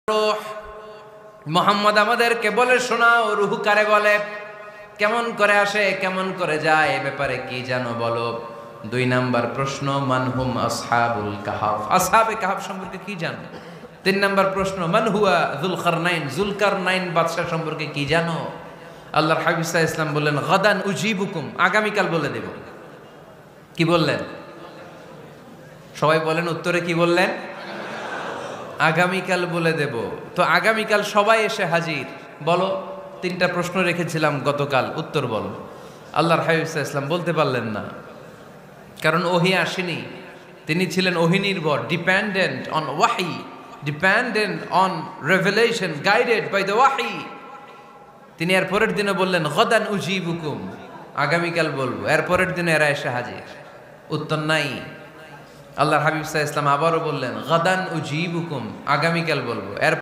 রূহ মুহাম্মদ আমাদেরকে বলে শোনাও, রূহ কারে বলে, কেমন করে আসে, কেমন করে যায়, এ ব্যাপারে কি জানো বলো। 2 নাম্বার প্রশ্ন, মানহুম আসহাবুল কাহাফ, আসহাবে কাহাফ সম্পর্কে কি জানো। 3 নাম্বার প্রশ্ন, মান হুয়া যুলকারনাইন, যুলকারনাইন বাদশা সম্পর্কে কি জানো। আল্লাহর হাবিব সাল্লাল্লাহু আলাইহি ওয়াসাল্লাম বললেন গাদান উজিবুকুম, আগামীকাল বলে দেব। কি বললেন? সবাই বলেন উত্তরে কি বললেন? আগামীকাল বলে দেব। তো আগামীকাল সবাই এসে হাজির। বলো, 3টা প্রশ্ন রেখেছিলাম গতকাল, উত্তর বলো। আল্লাহর হাবিব সাল্লাল্লাহু আলাইহি ওয়াসাল্লাম বলতে পারলেন না, কারণ ওহী আসেনি। তিনি ছিলেন ওহী নির্ভর, dependent on wahi, dependent on revelation, guided by the wahi. তিনি এর পরের দিনে বললেন গাদান উজিবুকুম, আগামীকাল বলবো। এর পরের দিনে এরা এসে হাজির, উত্তর নাই। আল্লাহর হাবিব সাল্লাল্লাহু আলাইহি ওয়াসাল্লাম আবারও বললেন গাদান উজিবুকুম, আগামীকাল বলবো। এর